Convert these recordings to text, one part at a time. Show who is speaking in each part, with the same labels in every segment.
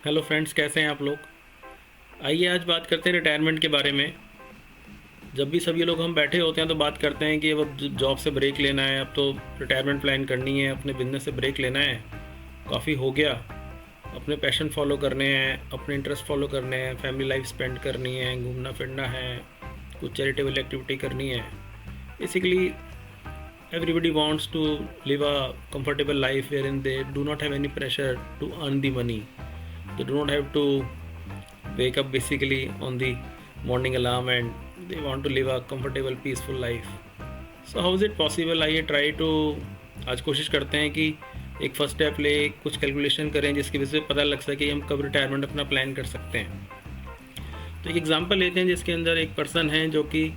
Speaker 1: Hello friends, कैसे हैं आप लोग। आइए आज बात करते हैं रिटायरमेंट के बारे में। जब भी सभी लोग हम बैठे होते हैं तो बात करते हैं कि अब जॉब से ब्रेक लेना है, अब तो रिटायरमेंट प्लान करनी है, अपने बिजनेस से ब्रेक लेना है, काफ़ी हो गया, अपने पैशन फॉलो करने हैं, अपने इंटरेस्ट फॉलो करने हैं, फैमिली लाइफ स्पेंड करनी है, घूमना फिरना है, कुछ चैरिटेबल एक्टिविटी करनी है। Basically everybody wants to live a comfortable life wherein they do not have any pressure to earn the money. They do not have to wake up basically on the morning alarm, and they want to live a comfortable peaceful life. So how is it possible? आइए try to आज कोशिश करते हैं कि एक first step ले, कुछ calculation करें जिसकी वजह से पता लग सके कि हम कब रिटायरमेंट अपना प्लान कर सकते हैं। तो एक एग्जांपल लेते हैं जिसके अंदर एक पर्सन है जो कि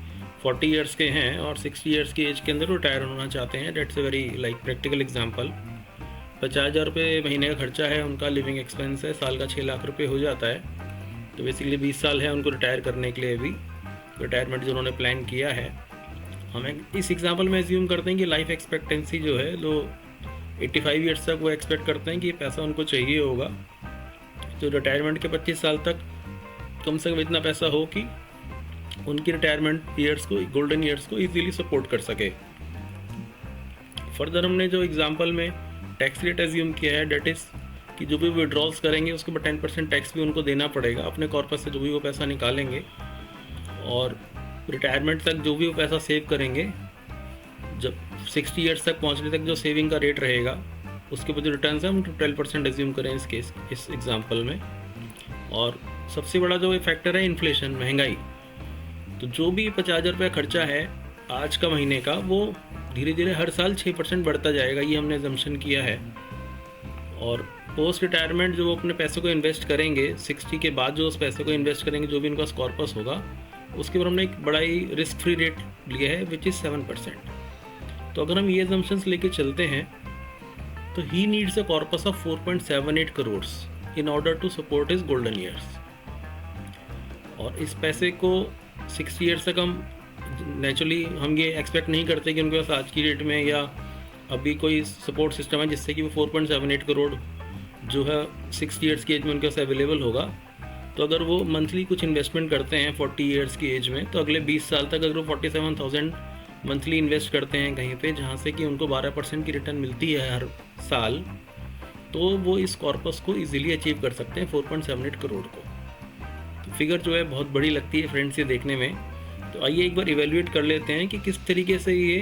Speaker 1: 40 ईयर्स के हैं और 60 ईयर्स की एज के अंदर रिटायर होना चाहते हैं। Dates a very like practical example. 50,000 रुपये महीने का खर्चा है, उनका लिविंग एक्सपेंस है, साल का 6 लाख रुपये हो जाता है। तो बेसिकली 20 साल है उनको रिटायर करने के लिए। अभी रिटायरमेंट जो उन्होंने प्लान किया है, हमें इस एग्जांपल में एज्यूम करते हैं कि लाइफ एक्सपेक्टेंसी जो है वो 85 ईयर्स तक वो एक्सपेक्ट करते हैं कि ये पैसा उनको चाहिए होगा। तो रिटायरमेंट के 25 साल तक कम से कम इतना पैसा हो कि उनकी रिटायरमेंट ईयर्स को, गोल्डन ईयर्स को इजीली सपोर्ट कर सके। फर्दर हमने जो एग्जांपल में टैक्स रेट एज्यूम किया है, डेट इज़ कि जो भी विड्रॉल्स करेंगे उसके ऊपर 10% टैक्स भी उनको देना पड़ेगा अपने कॉर्पस से, जो भी वो पैसा निकालेंगे। और रिटायरमेंट तक जो भी वो पैसा सेव करेंगे, जब 60 ईयर्स तक पहुंचने तक जो सेविंग का रेट रहेगा उसके ऊपर जो रिटर्न है हम 12% एज्यूम करें इस एग्जाम्पल में। और सबसे बड़ा जो फैक्टर है इन्फ्लेशन, महंगाई। तो जो भी 50,000 रुपये खर्चा है आज का महीने का, वो धीरे धीरे हर साल 6% बढ़ता जाएगा, ये हमने एजम्पशन किया है। और पोस्ट रिटायरमेंट जो वो अपने पैसों को इन्वेस्ट करेंगे, 60 के बाद जो उस पैसे को इन्वेस्ट करेंगे, जो भी उनका कॉर्पस होगा, उसके ऊपर हमने एक बड़ा ही रिस्क फ्री रेट लिया है विच इज़ 7%। तो अगर हम ये एजम्पशंस लेके चलते हैं तो he needs a corpus of 4.78 crore in order to support his golden years. और इस पैसे को 60 ईयर्स तक हम नेचुरली हम ये एक्सपेक्ट नहीं करते कि उनके पास आज की डेट में या अभी कोई सपोर्ट सिस्टम है जिससे कि वो 4.78 करोड़ जो है 60 ईयर्स की एज में उनके पास अवेलेबल होगा। तो अगर वो मंथली कुछ इन्वेस्टमेंट करते हैं 40 ईयर्स की एज में, तो अगले 20 साल तक अगर वो 47,000 मंथली इन्वेस्ट करते हैं कहीं पे, जहाँ से कि उनको 12% की रिटर्न मिलती है हर साल, तो वो इस कॉर्पस को इजीली अचीव कर सकते हैं 4.78 करोड़ को। तो फिगर जो है बहुत बड़ी लगती है फ्रेंड्स ये देखने में। तो आइए एक बार इवेल्युएट कर लेते हैं कि किस तरीके से ये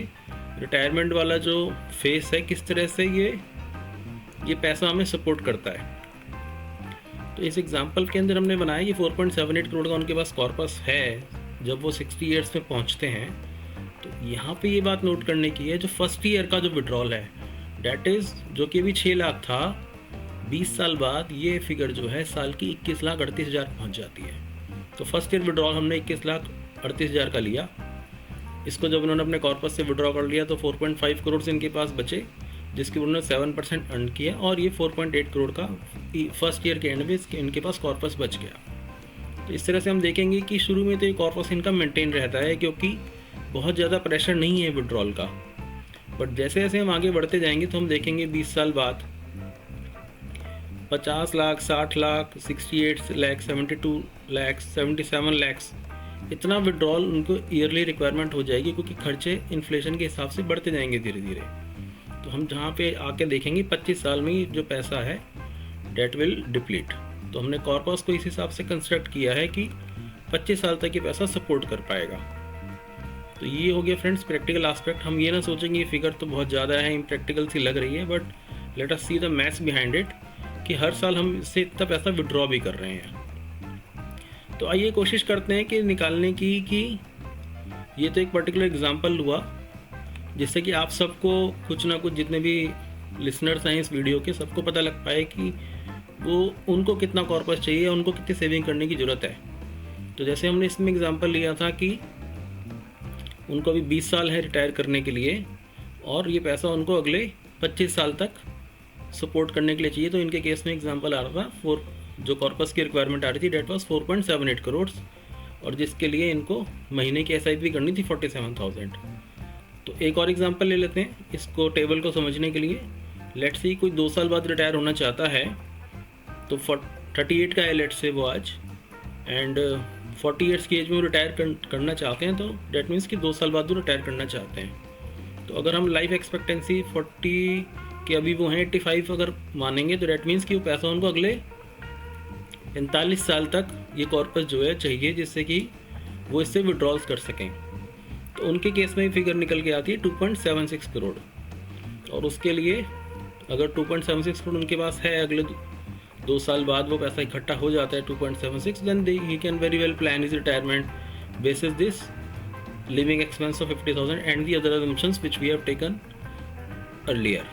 Speaker 1: रिटायरमेंट वाला जो फेस है, किस तरह से ये पैसा हमें सपोर्ट करता है। तो इस एग्जांपल के अंदर हमने बनाया कि 4.78 करोड़ का उनके पास कॉर्पस है जब वो 60 ईयर्स में पहुंचते हैं। तो यहाँ पे ये बात नोट करने की है, जो फर्स्ट ईयर का जो विड्रॉल है, डैट इज़ जो कि अभी 6 लाख था, 20 साल बाद ये फिगर जो है साल की 21,38,000 पहुँच जाती है। तो फर्स्ट ईयर विड्रॉल हमने 21,38,000 का लिया। इसको जब उन्होंने अपने कॉर्पस से विड्रॉ कर लिया तो 4.5 करोड़ इनके पास बचे, जिसके उन्होंने 7% अर्न किया, और ये 4.8 करोड़ का फर्स्ट ईयर के एंड में इनके पास कॉर्पस बच गया। तो इस तरह से हम देखेंगे कि शुरू में तो ये कॉर्पस इनका मेंटेन रहता है क्योंकि बहुत ज़्यादा प्रेशर नहीं है विड्रॉल का। बट जैसे जैसे हम आगे बढ़ते जाएंगे तो हम देखेंगे 20 साल बाद 50 लाख, 60 लाख, 68 लाख, 72 लाख, 77 लाख, इतना विड्रॉल उनको ईयरली रिक्वायरमेंट हो जाएगी, क्योंकि खर्चे इन्फ्लेशन के हिसाब से बढ़ते जाएंगे धीरे धीरे। तो हम जहाँ पे आके देखेंगे 25 साल में जो पैसा है डेट विल डिप्लीट। तो हमने कॉर्पस को इस हिसाब से कंस्ट्रक्ट किया है कि 25 साल तक ये पैसा सपोर्ट कर पाएगा। तो ये हो गया फ्रेंड्स प्रैक्टिकल एस्पेक्ट। हम ये ना सोचेंगे ये फिगर तो बहुत ज़्यादा है, इम्प्रैक्टिकल सी लग रही है, but let us see the maths behind it कि हर साल हम इससे इतना पैसा विड्रॉ भी कर रहे हैं। तो आइए कोशिश करते हैं कि निकालने की कि ये तो एक पर्टिकुलर एग्जांपल हुआ जिससे कि आप सबको कुछ ना कुछ, जितने भी लिसनर्स हैं इस वीडियो के, सबको पता लग पाए कि वो उनको कितना कॉर्पस चाहिए, उनको कितनी सेविंग करने की ज़रूरत है। तो जैसे हमने इसमें एग्जांपल लिया था कि उनको अभी 20 साल है रिटायर करने के लिए और ये पैसा उनको अगले 25 साल तक सपोर्ट करने के लिए चाहिए। तो इनके केस में एग्जांपल आ रहा था जो कॉर्पस की रिक्वायरमेंट आ रही थी डेट वाज 4.78 करोड़, और जिसके लिए इनको महीने की SIP करनी थी 47,000। तो एक और एग्जांपल ले लेते हैं इसको टेबल को समझने के लिए। लेट्स सी कोई 2 साल बाद रिटायर होना चाहता है, तो 38 का है लेट से वो आज, एंड 40 ईयर्स की एज में वो रिटायर करना चाहते हैं, तो डैट मीन्स कि 2 साल बाद वो रिटायर करना चाहते हैं। तो अगर हम लाइफ एक्सपेक्टेंसी 40 के अभी वो हैं 85 अगर मानेंगे, तो डैट मीन्स कि वो पैसा उनको अगले 45 साल तक ये कॉर्पस जो है चाहिए, जिससे कि वो इससे विड्रॉल्स कर सकें। तो उनके केस में फिगर निकल के आती है 2.76 करोड़, और उसके लिए अगर 2.76 करोड़ उनके पास है, अगले 2 साल बाद वो पैसा इकट्ठा हो जाता है 2.76, then he can very well plan his retirement basis this living expense of 50,000 and the other assumptions which we have taken earlier।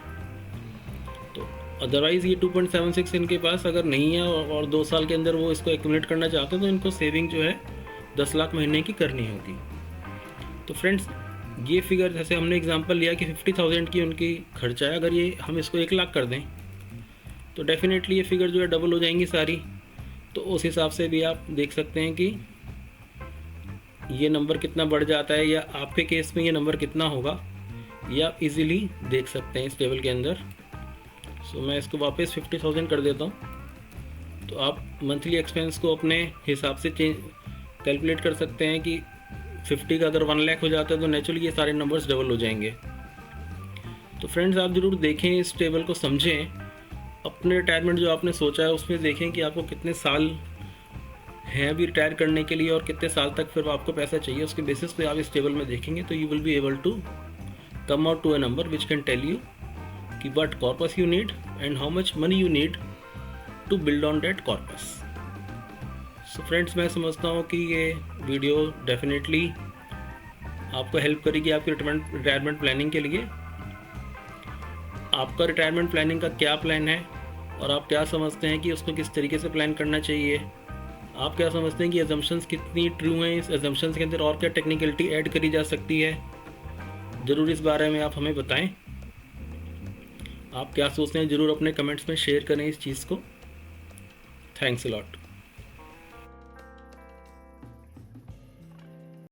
Speaker 1: तो अदरवाइज़ ये 2.76 इनके पास अगर नहीं है और 2 साल के अंदर वो इसको एक्यूमुलेट करना चाहते हैं, तो इनको सेविंग जो है 10 लाख महीने की करनी होगी। तो फ्रेंड्स, ये फिगर जैसे हमने एग्जांपल लिया कि 50,000 की उनकी खर्चा है, अगर ये हम इसको 1 लाख कर दें तो डेफिनेटली ये फिगर जो है डबल हो जाएंगी सारी। तो उस हिसाब से भी आप देख सकते हैं कि ये नंबर कितना बढ़ जाता है, या आपके केस में ये नंबर कितना होगा, ये आप इजीली देख सकते हैं इस टेबल के अंदर। सो मैं इसको वापस 50,000 कर देता हूँ। तो आप मंथली एक्सपेंस को अपने हिसाब से कैलकुलेट कर सकते हैं कि 50 का अगर 1 लाख हो जाता है तो नेचुरली ये सारे नंबर्स डबल हो जाएंगे। तो फ्रेंड्स, आप ज़रूर देखें, इस टेबल को समझें, अपने रिटायरमेंट जो आपने सोचा है उसमें देखें कि आपको कितने साल हैं अभी रिटायर करने के लिए और कितने साल तक फिर आपको पैसा चाहिए। उसके बेसिस पे आप इस टेबल में देखेंगे तो you will be able to come out to a number which can tell you कि what corpus you need and how much money you need to build on that corpus. So friends, मैं समझता हूँ कि ये video definitely आपको help करेगी आपकी retirement planning के लिए। आपका रिटायरमेंट प्लानिंग का क्या प्लान है और आप क्या समझते हैं कि उसको किस तरीके से प्लान करना चाहिए? आप क्या समझते हैं कि एजम्पशंस कितनी ट्रू हैं, इस एजम्पशंस के अंदर और क्या टेक्निकलिटी ऐड करी जा सकती है? ज़रूर इस बारे में आप हमें बताएं। आप क्या सोचते हैं ज़रूर अपने कमेंट्स में शेयर करें इस चीज़ को। Thanks a lot.